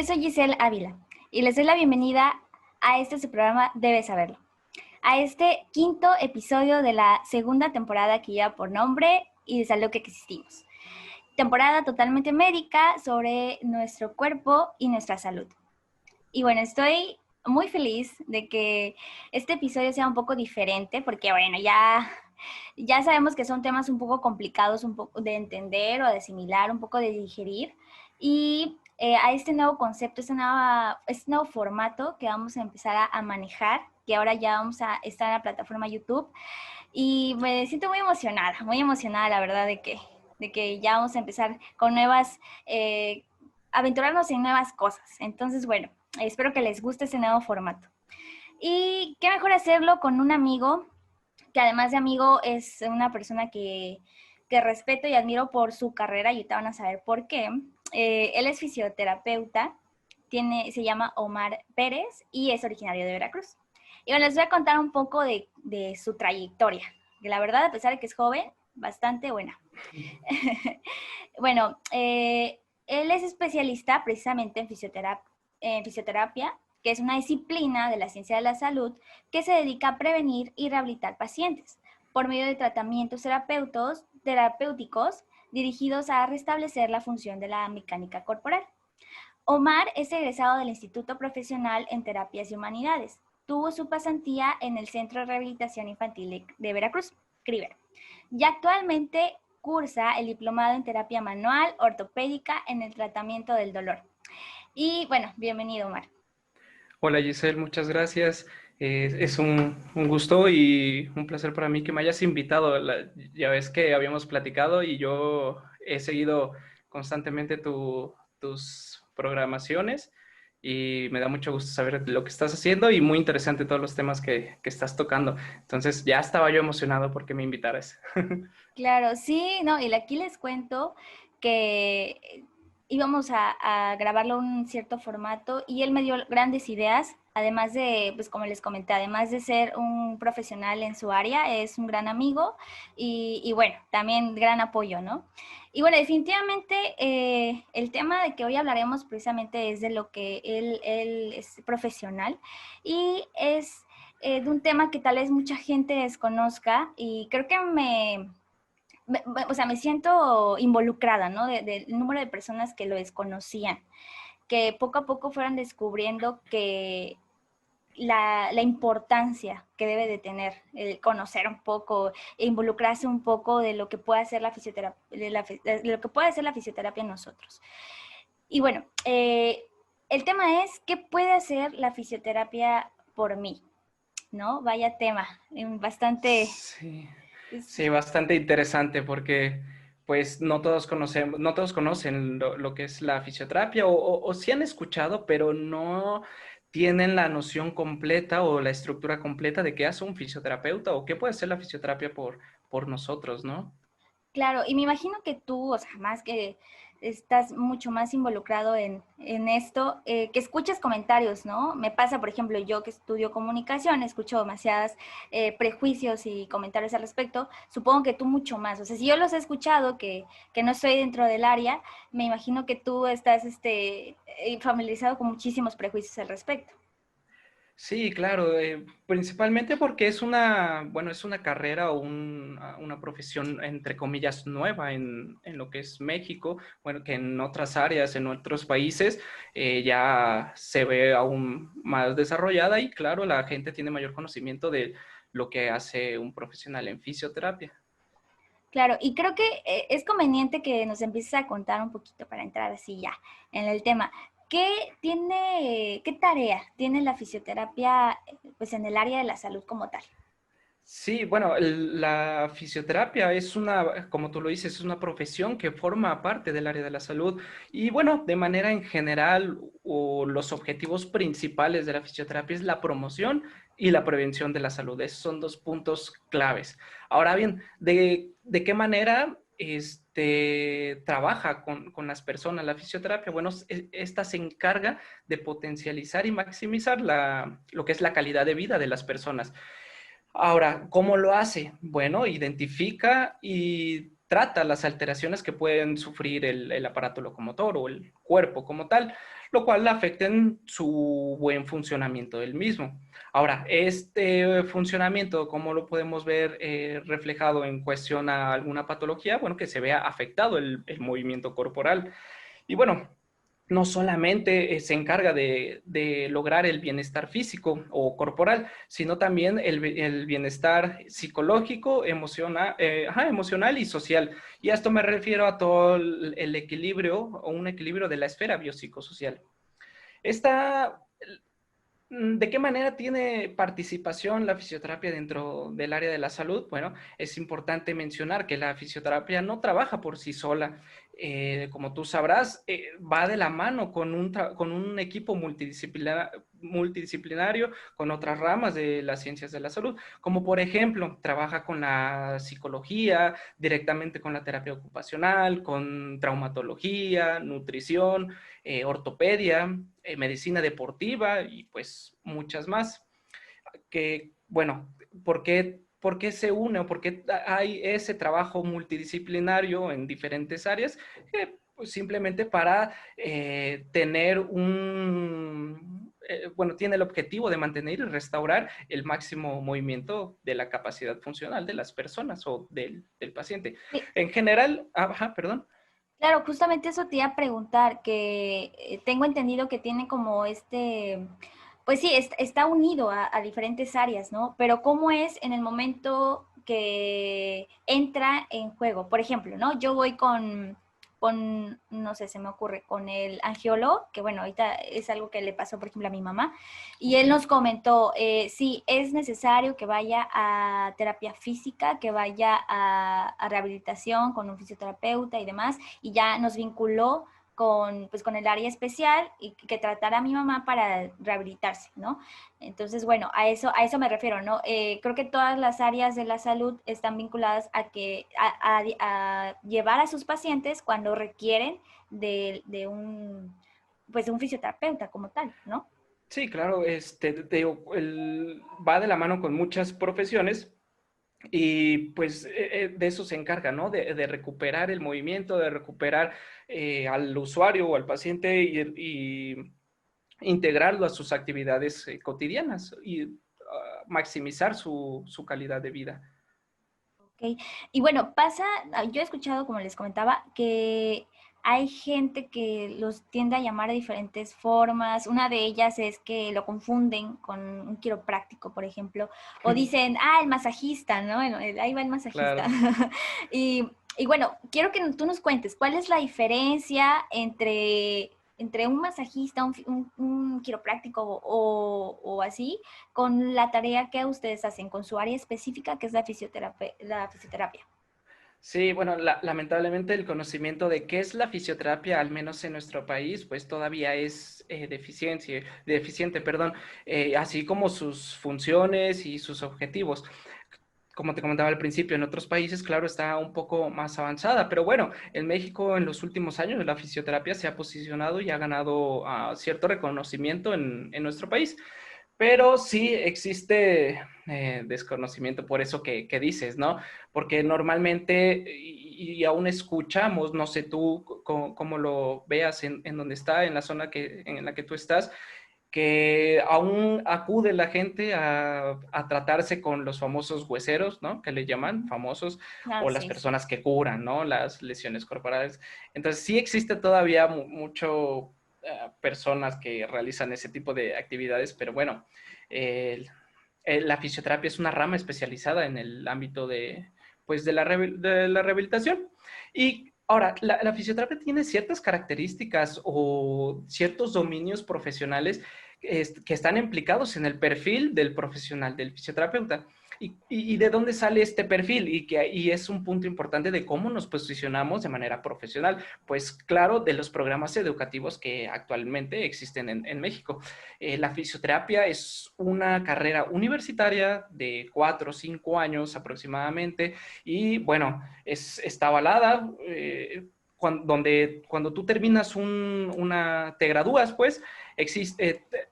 yo soy Giselle Ávila y les doy la bienvenida a su programa Debes Saberlo, a este quinto episodio de la segunda temporada que lleva por nombre Y de lo que existimos. Temporada totalmente médica sobre nuestro cuerpo y nuestra salud. Y bueno, estoy muy feliz de que este episodio sea un poco diferente porque bueno, ya sabemos que son temas un poco complicados un poco de entender o de asimilar, un poco de digerir. Y a este nuevo concepto, este nuevo formato que vamos a empezar a manejar, que ahora ya vamos a estar en la plataforma YouTube. Y me siento muy emocionada la verdad de que ya vamos a empezar con aventurarnos en nuevas cosas. Entonces, bueno, espero que les guste este nuevo formato. Y qué mejor hacerlo con un amigo que además de amigo es una persona que respeto y admiro por su carrera y ahorita van a saber por qué. Él es fisioterapeuta, se llama Omar Pérez y es originario de Veracruz. Y bueno, les voy a contar un poco de su trayectoria, que la verdad, a pesar de que es joven, bastante buena. Bueno, él es especialista precisamente en fisioterapia, que es una disciplina de la ciencia de la salud que se dedica a prevenir y rehabilitar pacientes por medio de tratamientos terapéuticos dirigidos a restablecer la función de la mecánica corporal. Omar es egresado del Instituto Profesional en Terapias y Humanidades. Tuvo su pasantía en el Centro de Rehabilitación Infantil de Veracruz, CRIVER, y actualmente cursa el diplomado en terapia manual ortopédica en el tratamiento del dolor. Y bueno, bienvenido, Omar. Hola Giselle, muchas gracias. Es un gusto y un placer para mí que me hayas invitado. Ya ves que habíamos platicado y yo he seguido constantemente tus programaciones y me da mucho gusto saber lo que estás haciendo y muy interesante todos los temas que estás tocando. Entonces ya estaba yo emocionado porque me invitaras. Claro, sí, no, y aquí les cuento que íbamos a grabarlo en un cierto formato y él me dio grandes ideas, además de, pues como les comenté, además de ser un profesional en su área, es un gran amigo y bueno, también gran apoyo, ¿no? Y bueno, definitivamente el tema de que hoy hablaremos precisamente es de lo que él es profesional y es de un tema que tal vez mucha gente desconozca y creo que o sea, me siento involucrada, ¿no? Del número de personas que lo desconocían, que poco a poco fueran descubriendo que la importancia que debe de tener el conocer un poco e involucrarse un poco de lo que puede hacer la fisioterapia, de lo que puede hacer la fisioterapia en nosotros. Y bueno, el tema es, ¿qué puede hacer la fisioterapia por mí? ¿No? Vaya tema, bastante... Sí. Es, Sí, bastante interesante porque pues no todos conocen lo que es la fisioterapia o sí han escuchado, pero no tienen la noción completa o la estructura completa de qué hace un fisioterapeuta o qué puede hacer la fisioterapia por nosotros, ¿no? Claro, y me imagino que tú, o sea, más que estás mucho más involucrado en esto, que escuchas comentarios, ¿no? Me pasa, por ejemplo, yo que estudio comunicación, escucho demasiados prejuicios y comentarios al respecto, supongo que tú mucho más, o sea, si yo los he escuchado, que no estoy dentro del área, me imagino que tú estás familiarizado con muchísimos prejuicios al respecto. Sí, claro, principalmente porque es bueno, es una carrera o una profesión, entre comillas, nueva en lo que es México, bueno, que en otras áreas, en otros países, ya se ve aún más desarrollada y claro, la gente tiene mayor conocimiento de lo que hace un profesional en fisioterapia. Claro, y creo que es conveniente que nos empieces a contar un poquito para entrar así ya en el tema. ¿Qué tarea tiene la fisioterapia pues en el área de la salud como tal? Sí, bueno, la fisioterapia es como tú lo dices, es una profesión que forma parte del área de la salud y bueno, de manera en general, los objetivos principales de la fisioterapia es la promoción y la prevención de la salud. Esos son dos puntos claves. Ahora bien, ¿de qué manera trabaja con las personas la fisioterapia? Bueno, esta se encarga de potencializar y maximizar lo que es la calidad de vida de las personas. Ahora, ¿cómo lo hace? Bueno, identifica y trata las alteraciones que pueden sufrir el aparato locomotor o el cuerpo como tal. lo cual afecta en su buen funcionamiento del mismo. Ahora, este funcionamiento, ¿cómo lo podemos ver reflejado en cuestión a alguna patología? Bueno, que se vea afectado el movimiento corporal. Y bueno, no solamente se encarga de lograr el bienestar físico o corporal, sino también el bienestar psicológico, emocional y social. Y a esto me refiero a todo el equilibrio o un equilibrio de la esfera biopsicosocial. Esta ¿De qué manera tiene participación la fisioterapia dentro del área de la salud? Bueno, es importante mencionar que la fisioterapia no trabaja por sí sola. Como tú sabrás, va de la mano con un equipo multidisciplinario, con otras ramas de las ciencias de la salud, como por ejemplo, trabaja con la psicología, directamente con la terapia ocupacional, con traumatología, nutrición, ortopedia, medicina deportiva y pues muchas más. Que, bueno, ¿por qué se une o por qué hay ese trabajo multidisciplinario en diferentes áreas? Pues simplemente para tener bueno, tiene el objetivo de mantener y restaurar el máximo movimiento de la capacidad funcional de las personas o del paciente. Sí, En general, perdón. claro, justamente eso te iba a preguntar, que tengo entendido que tiene como pues sí, está unido a diferentes áreas, ¿no? Pero ¿cómo es en el momento que entra en juego? Por ejemplo, ¿no? Yo voy no sé, se me ocurre, con el angiólogo, que bueno, ahorita es algo que le pasó, por ejemplo, a mi mamá, y él nos comentó, sí, es necesario que vaya a terapia física, que vaya a rehabilitación con un fisioterapeuta y demás, y ya nos vinculó pues, con el área especial y que tratara a mi mamá para rehabilitarse, ¿no? Entonces, bueno, a eso me refiero, ¿no? Creo que todas las áreas de la salud están vinculadas a llevar a sus pacientes cuando requieren de pues, de un fisioterapeuta como tal, ¿no? Sí, claro, va de la mano con muchas profesiones y pues de eso se encarga, ¿no? De recuperar el movimiento, de recuperar al usuario o al paciente y integrarlo a sus actividades cotidianas y maximizar su calidad de vida. Ok. Y bueno, yo he escuchado, como les comentaba, que hay gente que los tiende a llamar de diferentes formas. Una de ellas es que lo confunden con un quiropráctico, por ejemplo, o dicen, el masajista, ¿no? Ahí va el masajista. Claro. Y bueno, quiero que tú nos cuentes, ¿cuál es la diferencia entre un masajista, un quiropráctico o así, con la tarea que ustedes hacen, con su área específica, que es la fisioterapia? Sí, bueno, lamentablemente el conocimiento de qué es la fisioterapia, al menos en nuestro país, pues todavía es deficiente, perdón, así como sus funciones y sus objetivos. Como te comentaba al principio, en otros países, claro, está un poco más avanzada, pero bueno, en México en los últimos años la fisioterapia se ha posicionado y ha ganado cierto reconocimiento en nuestro país. Pero sí existe desconocimiento por eso que dices, ¿no? Porque normalmente, y aún escuchamos, no sé tú cómo lo veas en donde está, en la zona en la que tú estás, que aún acude la gente a tratarse con los famosos hueseros, ¿no? Que le llaman famosos, Ah, o las sí, sí. personas que curan, ¿no? Las lesiones corporales. Entonces, sí existe todavía mucho personas que realizan ese tipo de actividades, pero bueno, eh, la fisioterapia es una rama especializada en el ámbito pues de la rehabilitación. Y ahora, la fisioterapia tiene ciertas características o ciertos dominios profesionales que están implicados en el perfil del profesional, del fisioterapeuta. Y de dónde sale este perfil? Y es un punto importante de cómo nos posicionamos de manera profesional. Pues claro, de los programas educativos que actualmente existen en México. La fisioterapia es una carrera universitaria de 4 o 5 años aproximadamente y bueno, está avalada. Cuando tú terminas te gradúas, pues,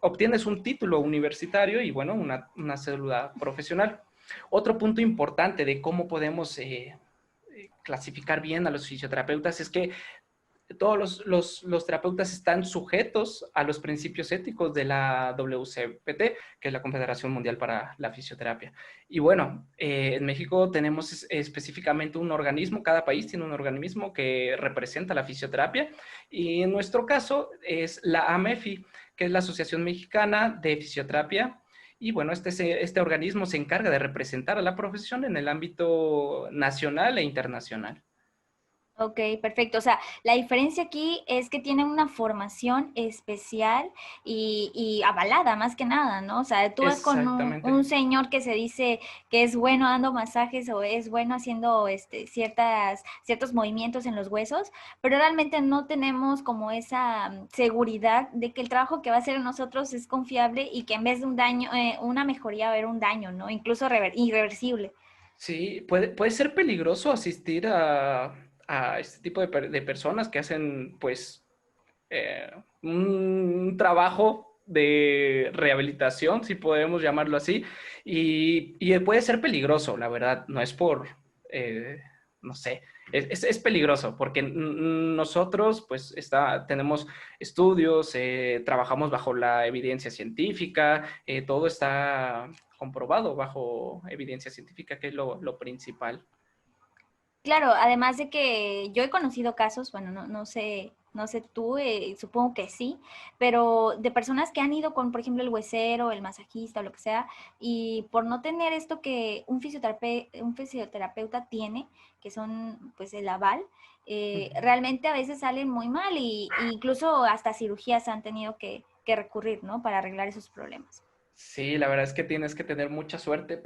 obtienes un título universitario y bueno, una cédula profesional. Otro punto importante de cómo podemos clasificar bien a los fisioterapeutas es que todos los terapeutas están sujetos a los principios éticos de la WCPT, que es la Confederación Mundial para la Fisioterapia. Y bueno, en México tenemos específicamente un organismo, cada país tiene un organismo que representa la fisioterapia, y en nuestro caso es la AMEFI, que es la Asociación Mexicana de Fisioterapia. Y bueno, este organismo se encarga de representar a la profesión en el ámbito nacional e internacional. Ok, perfecto. O sea, la diferencia aquí es que tienen una formación especial y avalada más que nada, ¿no? O sea, tú vas con Exactamente. un señor que se dice que es bueno dando masajes o es bueno haciendo ciertos movimientos en los huesos, pero realmente no tenemos como esa seguridad de que el trabajo que va a hacer en nosotros es confiable y que en vez de un daño, una mejoría va a haber un daño, ¿no? Incluso irreversible. Sí, puede ser peligroso asistir a este tipo de personas que hacen, pues, un trabajo de rehabilitación, si podemos llamarlo así, y puede ser peligroso, la verdad, no es eh, no sé, es peligroso, porque nosotros, pues, tenemos estudios, trabajamos bajo la evidencia científica, todo está comprobado bajo evidencia científica, que es lo principal. Claro, además de que yo he conocido casos, bueno, no sé tú, supongo que sí, pero de personas que han ido con, por ejemplo, el huesero, el masajista o lo que sea, y por no tener esto que un fisioterapeuta tiene, que son pues el aval, realmente a veces salen muy mal y incluso hasta cirugías han tenido que recurrir, ¿no? Para arreglar esos problemas. Sí, la verdad es que tienes que tener mucha suerte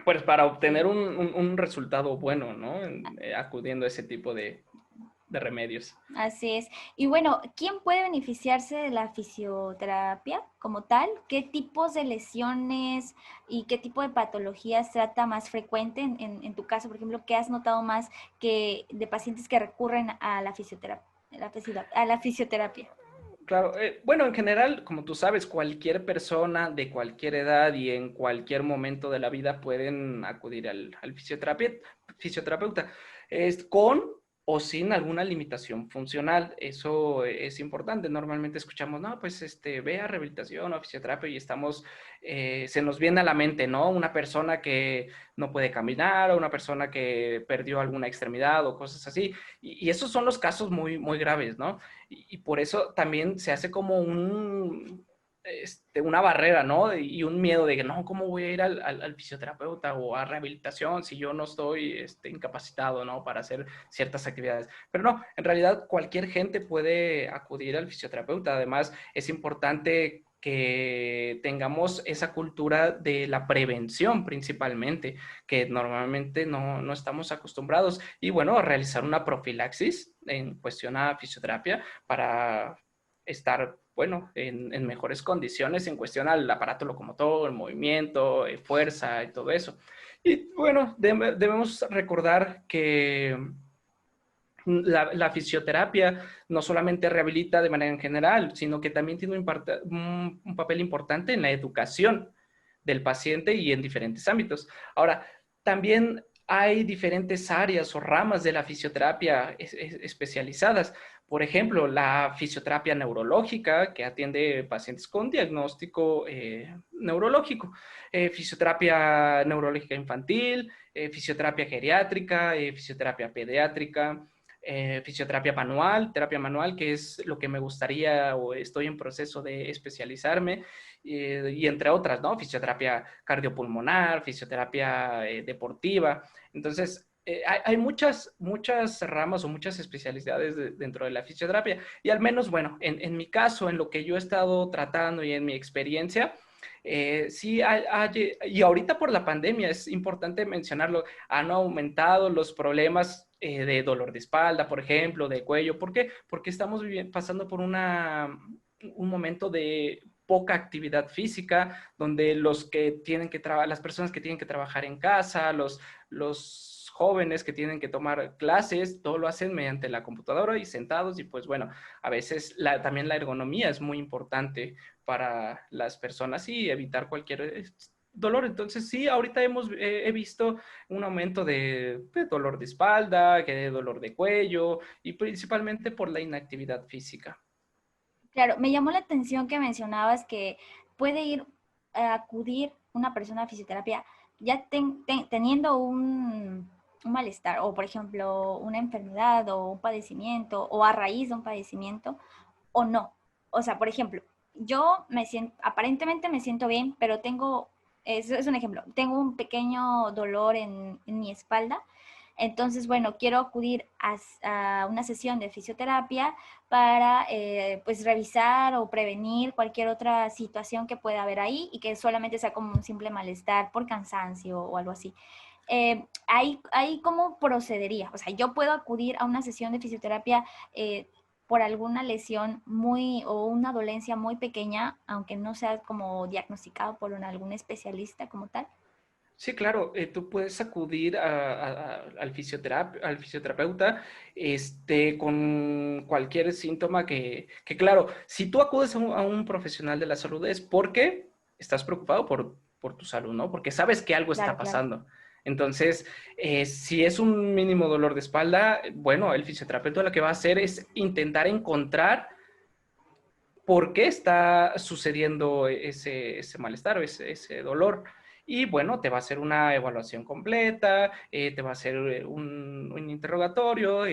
pues para obtener un resultado bueno, ¿no? Acudiendo a ese tipo de remedios. Así es. Y bueno, ¿quién puede beneficiarse de la fisioterapia como tal? ¿Qué tipos de lesiones y qué tipo de patologías trata más frecuente en tu caso, por ejemplo, qué has notado más que de pacientes que recurren a la fisioterapia, a la fisioterapia? Claro, bueno, en general, como tú sabes, cualquier persona de cualquier edad y en cualquier momento de la vida pueden acudir al fisioterapeuta, con o sin alguna limitación funcional. Eso es importante. Normalmente escuchamos, no, pues ve a rehabilitación o fisioterapia y se nos viene a la mente, ¿no? Una persona que no puede caminar o una persona que perdió alguna extremidad o cosas así. Y esos son los casos muy, muy graves, ¿no? Y por eso también se hace como una barrera, ¿no? Y un miedo de que, no, ¿cómo voy a ir al fisioterapeuta o a rehabilitación si yo no estoy incapacitado, ¿no? Para hacer ciertas actividades. Pero no, en realidad cualquier gente puede acudir al fisioterapeuta. Además, es importante que tengamos esa cultura de la prevención principalmente, que normalmente no estamos acostumbrados. Y bueno, realizar una profilaxis en cuestión a fisioterapia para estar, bueno, en mejores condiciones en cuestión al aparato locomotor, movimiento, fuerza y todo eso. Y bueno, debemos recordar que la fisioterapia no solamente rehabilita de manera en general, sino que también tiene un papel importante en la educación del paciente y en diferentes ámbitos. Ahora, también hay diferentes áreas o ramas de la fisioterapia especializadas. Por ejemplo, la fisioterapia neurológica, que atiende pacientes con diagnóstico neurológico, fisioterapia neurológica infantil, fisioterapia geriátrica, fisioterapia pediátrica, fisioterapia manual, terapia manual, que es lo que me gustaría o estoy en proceso de especializarme, y entre otras, ¿no? Fisioterapia cardiopulmonar, fisioterapia deportiva. Entonces, hay muchas ramas o muchas especialidades dentro de la fisioterapia. Y al menos, bueno, en mi caso, en lo que yo he estado tratando y en mi experiencia, sí, y ahorita por la pandemia es importante mencionarlo, han aumentado los problemas de dolor de espalda, por ejemplo, de cuello. ¿Por qué? Porque estamos pasando por un momento de poca actividad física, donde las personas que tienen que trabajar en casa, los jóvenes que tienen que tomar clases, todo lo hacen mediante la computadora y sentados, y pues bueno, a veces también la ergonomía es muy importante para las personas y evitar cualquier dolor. Entonces, sí, ahorita he visto un aumento de dolor de espalda, que de dolor de cuello y principalmente por la inactividad física. Claro, me llamó la atención que mencionabas que puede ir a acudir una persona a fisioterapia ya teniendo un malestar o, por ejemplo, una enfermedad o un padecimiento o a raíz de un padecimiento o no. O sea, por ejemplo, yo me siento, aparentemente me siento bien, pero tengo, es un ejemplo, tengo un pequeño dolor en mi espalda. Entonces, bueno, quiero acudir a una sesión de fisioterapia para pues revisar o prevenir cualquier otra situación que pueda haber ahí y que solamente sea como un simple malestar por cansancio o algo así. Ahí cómo procedería. O sea, yo puedo acudir a una sesión de fisioterapia por alguna lesión muy o una dolencia muy pequeña, aunque no sea como diagnosticado por algún especialista como tal. Sí, claro, tú puedes acudir al fisioterapeuta con cualquier síntoma que, claro, si tú acudes a un profesional de la salud es porque estás preocupado por tu salud, ¿no? Porque sabes que algo está Claro, claro. pasando. Entonces, si es un mínimo dolor de espalda, bueno, el fisioterapeuta lo que va a hacer es intentar encontrar por qué está sucediendo ese malestar o ese dolor. Y bueno, te va a hacer una evaluación completa, te va a hacer un interrogatorio,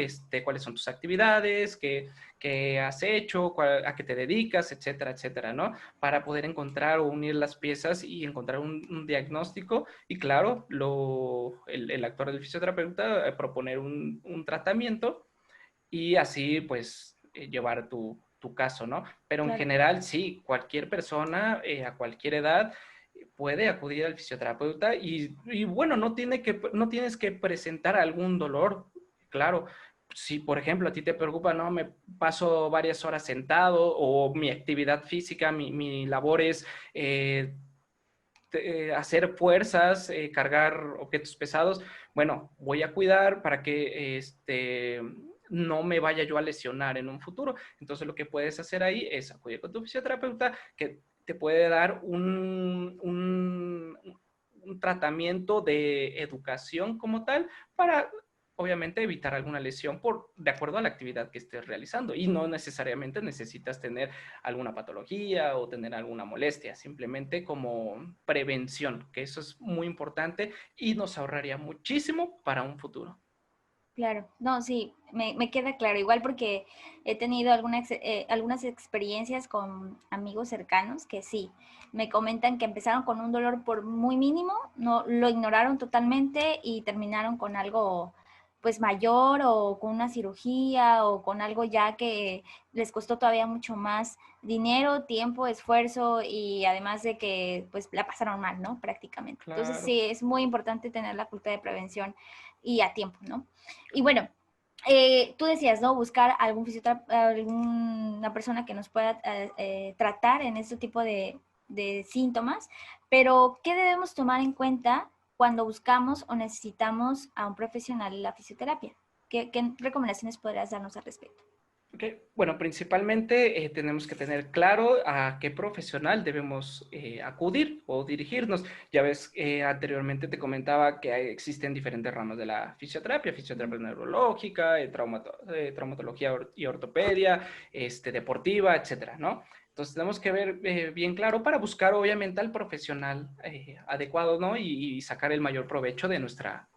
cuáles son tus actividades, qué has hecho, a qué te dedicas, etcétera, etcétera, ¿no? Para poder encontrar o unir las piezas y encontrar un diagnóstico y claro, el actor del fisioterapeuta proponer un tratamiento y así pues llevar tu caso, ¿no? Pero en Claro. general sí, cualquier persona a cualquier edad puede acudir al fisioterapeuta y bueno, no tienes que presentar algún dolor, claro. Si, por ejemplo, a ti te preocupa, no, me paso varias horas sentado o mi actividad física, mi labor es hacer fuerzas, cargar objetos pesados, bueno, voy a cuidar para que no me vaya yo a lesionar en un futuro. Entonces lo que puedes hacer ahí es acudir con tu fisioterapeuta que te puede dar un tratamiento de educación como tal para obviamente evitar alguna lesión de acuerdo a la actividad que estés realizando y no necesariamente necesitas tener alguna patología o tener alguna molestia, simplemente como prevención, que eso es muy importante y nos ahorraría muchísimo para un futuro. Claro, no, sí, me queda claro, igual porque he tenido algunas experiencias con amigos cercanos que sí, me comentan que empezaron con un dolor por muy mínimo, no lo ignoraron totalmente y terminaron con algo pues mayor o con una cirugía o con algo ya que les costó todavía mucho más dinero, tiempo, esfuerzo y además de que pues la pasaron mal, ¿no? Prácticamente. Entonces Claro. sí, es muy importante tener la cultura de prevención y a tiempo, ¿no? Y bueno, tú decías, ¿no? Buscar algún alguna persona que nos pueda tratar en este tipo de síntomas, pero ¿qué debemos tomar en cuenta cuando buscamos o necesitamos a un profesional en la fisioterapia? ¿Qué recomendaciones podrías darnos al respecto? Okay. Bueno, principalmente tenemos que tener claro a qué profesional debemos acudir o dirigirnos. Ya ves, anteriormente te comentaba que existen diferentes ramas de la fisioterapia, fisioterapia neurológica, traumatología y ortopedia, deportiva, etcétera, ¿no? Entonces tenemos que ver bien claro para buscar obviamente al profesional adecuado, ¿no? Y sacar el mayor provecho de nuestra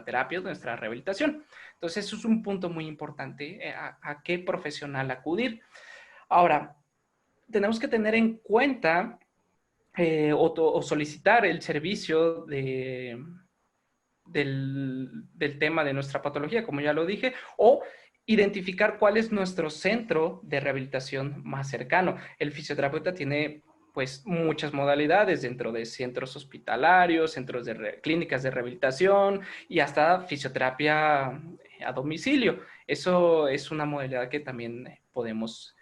terapia, de nuestra rehabilitación. Entonces, eso es un punto muy importante, a qué profesional acudir. Ahora, tenemos que tener en cuenta o solicitar el servicio del tema de nuestra patología, como ya lo dije, o identificar cuál es nuestro centro de rehabilitación más cercano. El fisioterapeuta tiene pues muchas modalidades dentro de centros hospitalarios, centros de clínicas de rehabilitación y hasta fisioterapia a domicilio. Eso es una modalidad que también podemos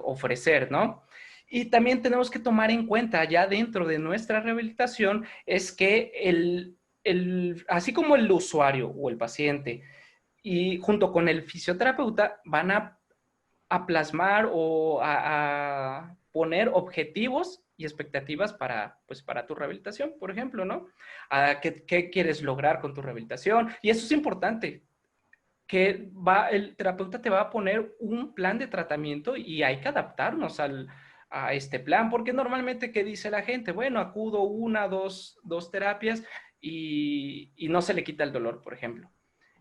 ofrecer, ¿no? Y también tenemos que tomar en cuenta ya dentro de nuestra rehabilitación es que así como el usuario o el paciente y junto con el fisioterapeuta van a plasmar o a poner objetivos y expectativas para, pues, para tu rehabilitación, por ejemplo, ¿no? ¿Qué quieres lograr con tu rehabilitación? Y eso es importante, que el terapeuta te va a poner un plan de tratamiento y hay que adaptarnos a este plan, porque normalmente, ¿qué dice la gente? Bueno, acudo una, dos terapias y no se le quita el dolor, por ejemplo.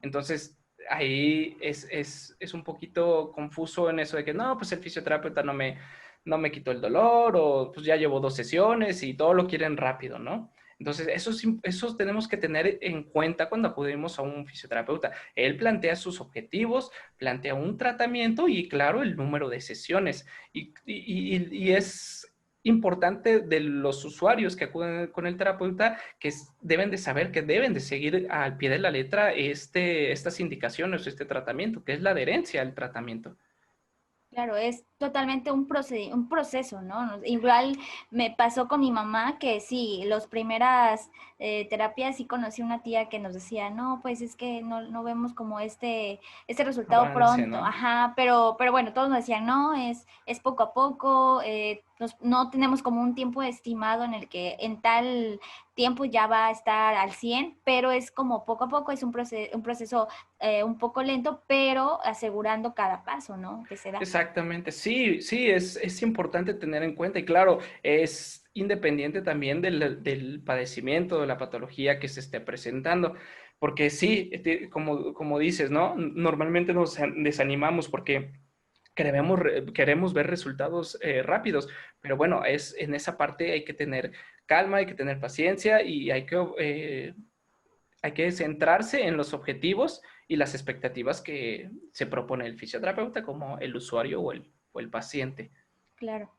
Entonces, ahí es un poquito confuso en eso de que no, pues el fisioterapeuta no me quitó el dolor o pues ya llevo 2 sesiones y todo lo quieren rápido, ¿no? Entonces, eso tenemos que tener en cuenta cuando acudimos a un fisioterapeuta. Él plantea sus objetivos, plantea un tratamiento y, claro, el número de sesiones. Y es importante de los usuarios que acuden con el terapeuta que deben de saber que deben de seguir al pie de la letra estas indicaciones, este tratamiento, que es la adherencia al tratamiento. Claro, es totalmente un proceso, ¿no? Igual me pasó con mi mamá que sí, las primeras terapias sí conocí una tía que nos decía, no, pues es que no vemos como este resultado Avance, pronto, ¿no? ajá, pero bueno, todos nos decían, no, es poco a poco, no tenemos como un tiempo estimado en el que en tal tiempo ya va a estar al 100, pero es como poco a poco, es un proceso un poco lento, pero asegurando cada paso, ¿no? Que se da. Exactamente, sí, sí, es importante tener en cuenta y claro, es independiente también del padecimiento, de la patología que se esté presentando, porque sí, como dices, ¿no? Normalmente nos desanimamos porque queremos ver resultados rápidos, pero bueno, en esa parte hay que tener calma, hay que tener paciencia y hay que centrarse en los objetivos y las expectativas que se propone el fisioterapeuta como el usuario o el paciente. Claro.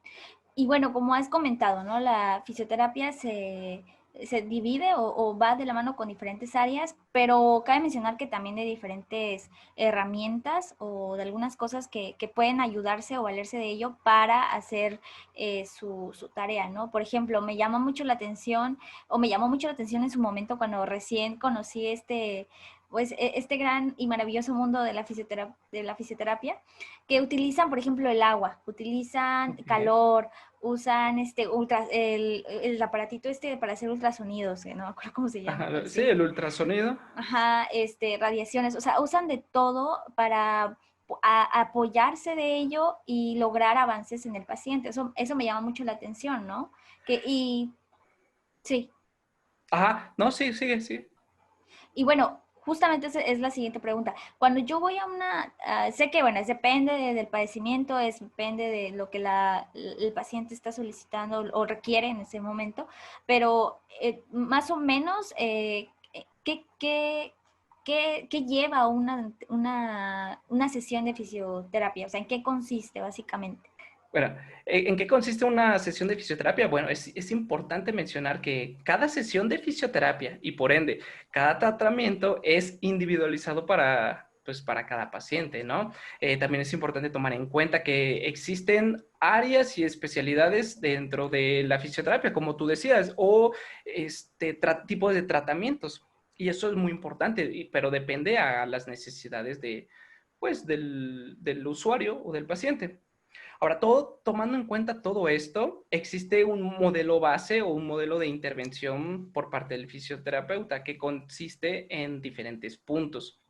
Y bueno, como has comentado, ¿no? La fisioterapia se divide o va de la mano con diferentes áreas, pero cabe mencionar que también hay diferentes herramientas o de algunas cosas que pueden ayudarse o valerse de ello para hacer su tarea, ¿no? Por ejemplo, me llama mucho la atención, o me llamó mucho la atención en su momento cuando recién conocí pues, este gran y maravilloso mundo de la fisioterapia, que utilizan, por ejemplo, el agua, utilizan Okay. calor, usan el aparatito para hacer ultrasonidos, que no me acuerdo cómo se llama, Ajá, sí, sí. el ultrasonido. Ajá, radiaciones, o sea, usan de todo para apoyarse de ello y lograr avances en el paciente. Eso me llama mucho la atención, ¿no? Sí. Ajá, no, sí, sigue, sí. Y bueno, justamente esa es la siguiente pregunta. Cuando yo voy a sé que, bueno, depende del padecimiento, depende de lo que el paciente está solicitando o requiere en ese momento, pero más o menos, ¿qué lleva una sesión de fisioterapia? O sea, ¿en qué consiste básicamente? Bueno, ¿en qué consiste una sesión de fisioterapia? Bueno, es importante mencionar que cada sesión de fisioterapia y por ende cada tratamiento es individualizado pues, para cada paciente, ¿no? También es importante tomar en cuenta que existen áreas y especialidades dentro de la fisioterapia, como tú decías, o tipo de tratamientos. Y eso es muy importante, pero depende a las necesidades pues, del usuario o del paciente. Ahora, tomando en cuenta todo esto, existe un modelo base o un modelo de intervención por parte del fisioterapeuta que consiste en diferentes puntos.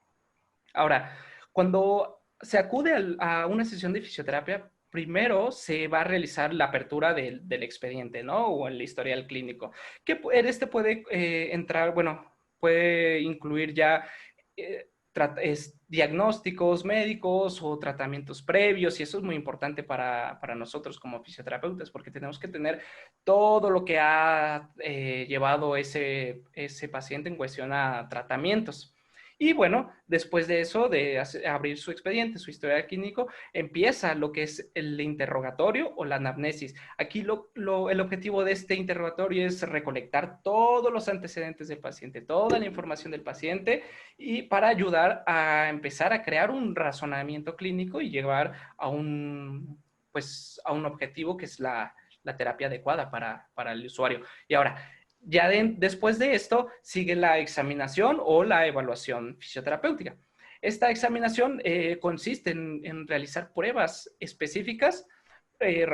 Ahora, cuando se acude a una sesión de fisioterapia, primero se va a realizar la apertura del expediente, ¿no? O el historial clínico, que puede entrar, bueno, puede incluir ya diagnósticos médicos o tratamientos previos, y eso es muy importante para nosotros como fisioterapeutas, porque tenemos que tener todo lo que ha llevado ese paciente en cuestión a tratamientos. Y bueno, después de eso, de abrir su expediente, su historial clínico, empieza lo que es el interrogatorio o la anamnesis. Aquí el objetivo de este interrogatorio es recolectar todos los antecedentes del paciente, toda la información del paciente, y para ayudar a empezar a crear un razonamiento clínico y llegar pues, a un objetivo que es la terapia adecuada para el usuario. Y ahora, ya después de esto sigue la examinación o la evaluación fisioterapéutica. Esta examinación consiste en realizar pruebas específicas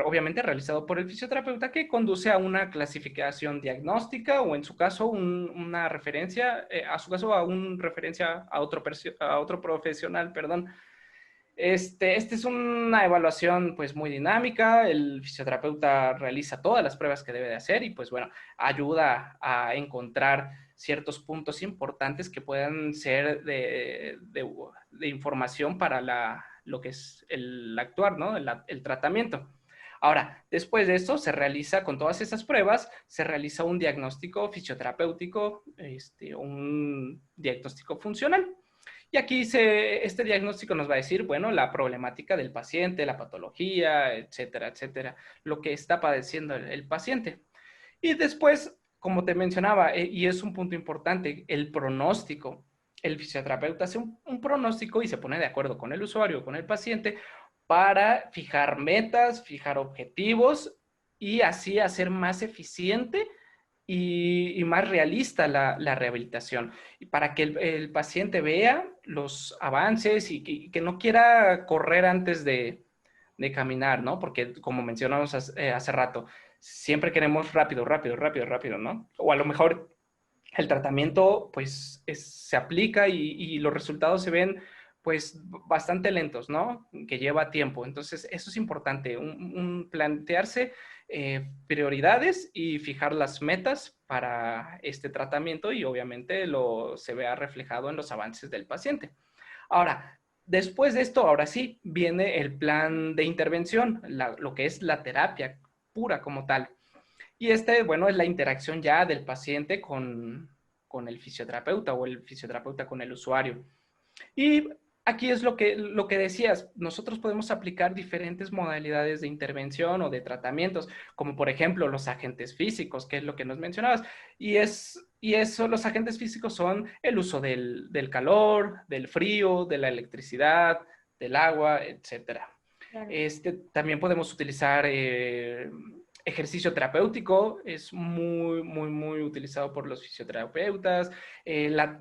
obviamente realizado por el fisioterapeuta, que conduce a una clasificación diagnóstica o en su caso una referencia, a su caso a una referencia a otro profesional, perdón. Este es una evaluación pues muy dinámica, el fisioterapeuta realiza todas las pruebas que debe de hacer y pues bueno, ayuda a encontrar ciertos puntos importantes que puedan ser de información para lo que es el actuar, ¿no? El tratamiento. Ahora, después de esto se realiza con todas esas pruebas, se realiza un diagnóstico fisioterapéutico, un diagnóstico funcional. Y aquí este diagnóstico nos va a decir, bueno, la problemática del paciente, la patología, etcétera, etcétera, lo que está padeciendo el paciente. Y después, como te mencionaba, y es un punto importante, el pronóstico. El fisioterapeuta hace un pronóstico y se pone de acuerdo con el usuario, con el paciente, para fijar metas, fijar objetivos y así hacer más eficiente y más realista la rehabilitación. Y para que el paciente vea los avances y que no quiera correr antes de caminar, ¿no? Porque como mencionamos hace rato, siempre queremos rápido, rápido, rápido, rápido, ¿no? O a lo mejor el tratamiento pues se aplica y los resultados se ven pues bastante lentos, ¿no? Que lleva tiempo. Entonces, eso es importante, plantearse prioridades y fijar las metas para este tratamiento y obviamente se vea reflejado en los avances del paciente. Ahora, después de esto, ahora sí, viene el plan de intervención, lo que es la terapia pura como tal. Y bueno, es la interacción ya del paciente con el fisioterapeuta o el fisioterapeuta con el usuario. Y aquí es lo que decías, nosotros podemos aplicar diferentes modalidades de intervención o de tratamientos, como por ejemplo los agentes físicos, que es lo que nos mencionabas. Y eso, los agentes físicos son el uso del calor, del frío, de la electricidad, del agua, etcétera. Claro. También podemos utilizar ejercicio terapéutico, es muy, muy, muy utilizado por los fisioterapeutas. La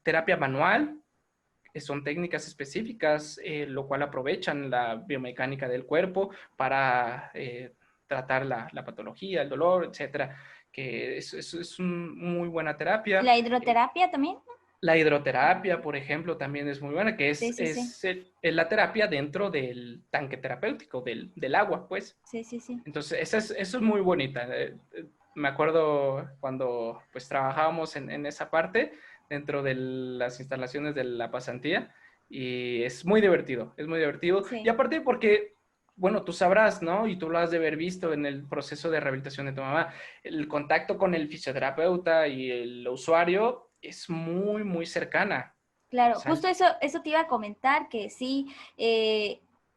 terapia manual son técnicas específicas, lo cual aprovechan la biomecánica del cuerpo para tratar la patología, el dolor, etcétera, que es una muy buena terapia. ¿La hidroterapia también? La hidroterapia, por ejemplo, también es muy buena, que Sí, sí, sí. es la terapia dentro del tanque terapéutico, del agua, pues. Sí, sí, sí. Entonces, eso es muy bonita. Me acuerdo cuando pues trabajábamos en esa parte dentro de las instalaciones de la pasantía y es muy divertido. Y Sí. aparte porque, bueno, tú sabrás, ¿no? Y tú lo has de haber visto en el proceso de rehabilitación de tu mamá, el contacto con el fisioterapeuta y el usuario es muy, muy cercana. O Claro, sea, justo eso te iba a comentar, que sí,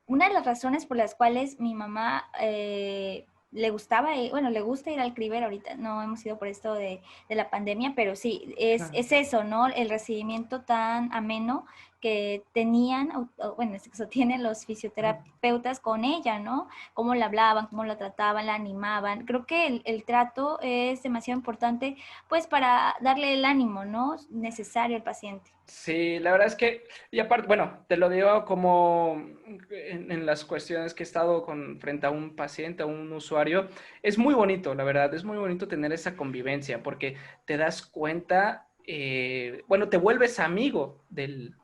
una de las razones por las cuales mi mamá le gustaba, bueno, le gusta ir al Criber ahorita, no hemos ido por esto de la pandemia, pero sí, claro. es eso, ¿no? El recibimiento tan ameno que tenían, bueno, en este caso tienen los fisioterapeutas con ella, ¿no? Cómo la hablaban, cómo la trataban, la animaban. Creo que el trato es demasiado importante, pues, para darle el ánimo, ¿no? Necesario al paciente. Sí, la verdad es que, y aparte, bueno, te lo digo como en las cuestiones que he estado frente a un paciente, a un usuario, es muy bonito, la verdad, es muy bonito tener esa convivencia porque te das cuenta, bueno, te vuelves amigo del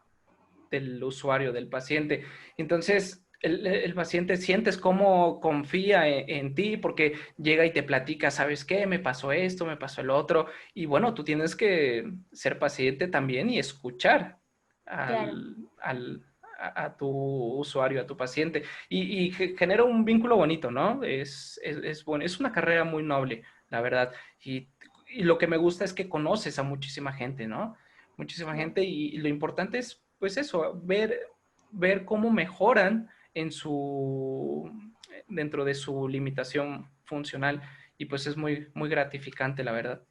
usuario, del paciente. Entonces, el paciente sientes cómo confía en ti porque llega y te platica, ¿sabes qué? Me pasó esto, me pasó el otro. Y bueno, tú tienes que ser paciente también y escuchar Claro. a tu usuario, a tu paciente. Y genera un vínculo bonito, ¿no? Bueno, es una carrera muy noble, la verdad. Y lo que me gusta es que conoces a muchísima gente, ¿no? Muchísima Claro. gente y lo importante es, pues eso, ver cómo mejoran dentro de su limitación funcional y pues es muy, muy gratificante, la verdad.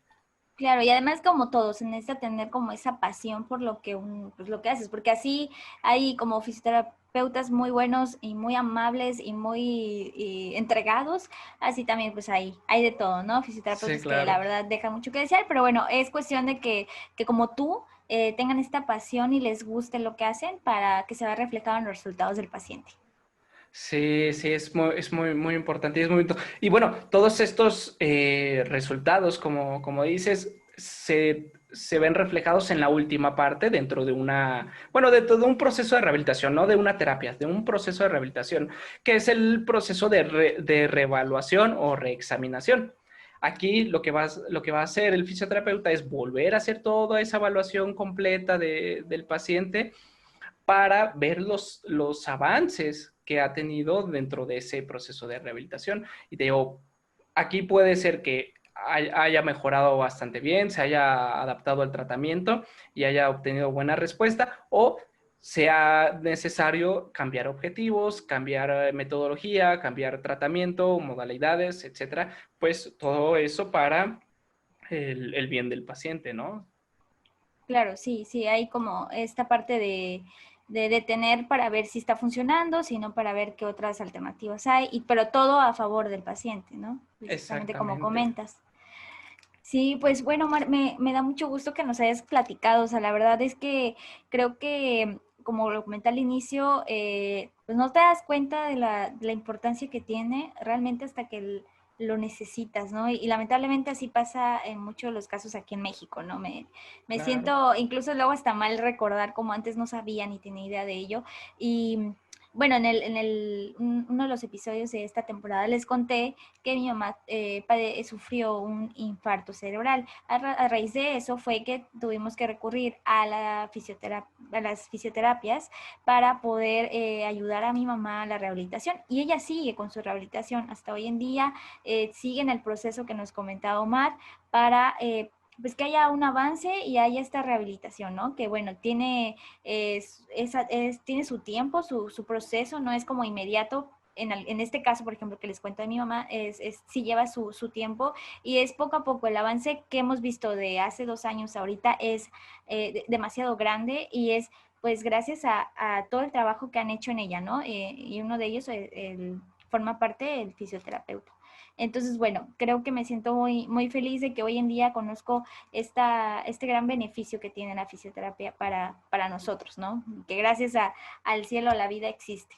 Claro, y además como todos, se necesita tener como esa pasión por lo que pues lo que haces, porque así hay como fisioterapeutas muy buenos y muy amables y muy entregados, así también pues hay de todo, ¿no? Sí, Fisioterapeutas que la claro. verdad dejan mucho que desear, pero bueno, es cuestión de que como tú tengan esta pasión y les guste lo que hacen para que se vea reflejado en los resultados del paciente. Sí, sí, es muy, muy importante. Y bueno, todos estos resultados, como dices, se ven reflejados en la última parte dentro de bueno, de todo un proceso de rehabilitación, no de una terapia, de un proceso de rehabilitación, que es el proceso de reevaluación o reexaminación. Aquí lo que va a hacer el fisioterapeuta es volver a hacer toda esa evaluación completa del paciente para ver los avances que ha tenido dentro de ese proceso de rehabilitación. Y te digo, aquí puede ser que haya mejorado bastante bien, se haya adaptado al tratamiento y haya obtenido buena respuesta, o sea necesario cambiar objetivos, cambiar metodología, cambiar tratamiento, modalidades, etcétera. Pues todo eso para el bien del paciente, ¿no? Claro, sí, sí, hay como esta parte de detener para ver si está funcionando, sino para ver qué otras alternativas hay, pero todo a favor del paciente, ¿no? Precisamente como Exactamente. comentas. Sí, pues bueno, Mar, me da mucho gusto que nos hayas platicado. O sea, la verdad es que creo que, como lo comenté al inicio, pues no te das cuenta de la importancia que tiene realmente hasta que lo necesitas, ¿no? Y lamentablemente así pasa en muchos de los casos aquí en México, ¿no? Me Claro. siento, incluso luego hasta mal recordar como antes no sabía ni tenía idea de ello. Y bueno, uno de los episodios de esta temporada les conté que mi mamá sufrió un infarto cerebral. A raíz de eso fue que tuvimos que recurrir a a las fisioterapias para poder ayudar a mi mamá a la rehabilitación. Y ella sigue con su rehabilitación hasta hoy en día, sigue en el proceso que nos comentaba Omar para pues que haya un avance y haya esta rehabilitación, ¿no? Que bueno, tiene su tiempo, su proceso, no es como inmediato. En este caso, por ejemplo, que les cuento de mi mamá, sí lleva su tiempo y es poco a poco. El avance que hemos visto de hace 2 años ahorita es demasiado grande y es pues gracias a todo el trabajo que han hecho en ella, ¿no? Y uno de ellos forma parte del fisioterapeuta. Entonces, bueno, creo que me siento muy, muy feliz de que hoy en día conozco este gran beneficio que tiene la fisioterapia para nosotros, ¿no? Que gracias al cielo la vida existe.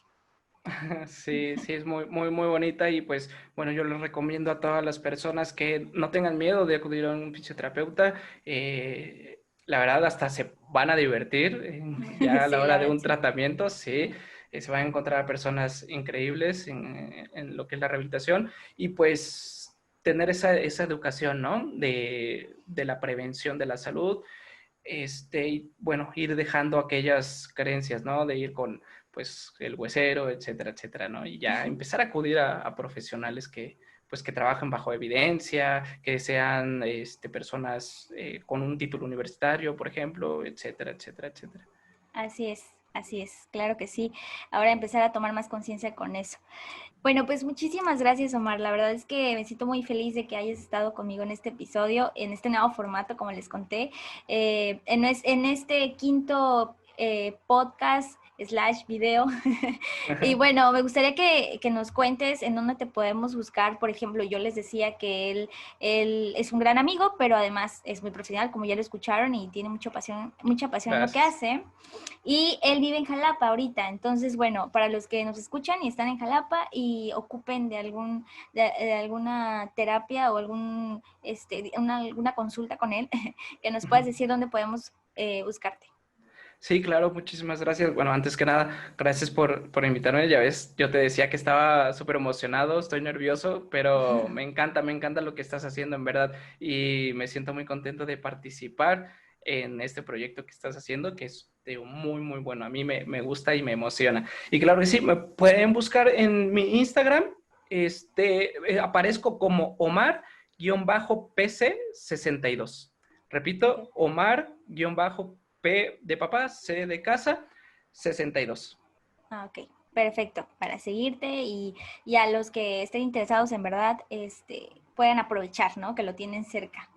Sí, sí, es muy, muy, muy bonita y pues bueno, yo les recomiendo a todas las personas que no tengan miedo de acudir a un fisioterapeuta. La verdad, hasta se van a divertir ya a la Sí, hora la de verdad, un sí. tratamiento, sí, se van a encontrar personas increíbles en lo que es la rehabilitación y pues tener esa educación, ¿no? De la prevención de la salud, y bueno, ir dejando aquellas creencias, ¿no? De ir con, pues, el huesero, etcétera, etcétera, ¿no? Y ya empezar a acudir a profesionales pues, que trabajen bajo evidencia, que sean, personas con un título universitario, por ejemplo, etcétera, etcétera, etcétera. Así es, claro que sí. Ahora empezar a tomar más conciencia con eso. Bueno, pues muchísimas gracias, Omar. La verdad es que me siento muy feliz de que hayas estado conmigo en este episodio, en este nuevo formato, como les conté, en este quinto podcast slash video. Y bueno, me gustaría que nos cuentes en dónde te podemos buscar. Por ejemplo, yo les decía que él es un gran amigo, pero además es muy profesional, como ya lo escucharon, y tiene mucha pasión en lo que Gracias. hace. Y él vive en Jalapa ahorita. Entonces, bueno, para los que nos escuchan y están en Jalapa y ocupen de alguna terapia o alguna consulta con él, que nos puedas decir dónde podemos buscarte. Sí, claro, muchísimas gracias. Bueno, antes que nada, gracias por invitarme. Ya ves, yo te decía que estaba súper emocionado, estoy nervioso, pero me encanta lo que estás haciendo, en verdad, y me siento muy contento de participar en este proyecto que estás haciendo, que es muy, muy bueno. A mí me gusta y me emociona. Y claro que sí, me pueden buscar en mi Instagram, aparezco como Omar-PC62. Repito, Perfecto. Omar-P de papá, C de casa, 62. Ah, ok, perfecto. Para seguirte y a los que estén interesados en verdad, puedan aprovechar, ¿no? Que lo tienen cerca.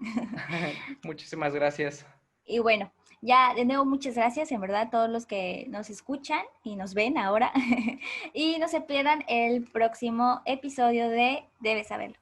Muchísimas gracias. Y bueno, ya de nuevo muchas gracias en verdad a todos los que nos escuchan y nos ven ahora. Y no se pierdan el próximo episodio de Debes Saberlo.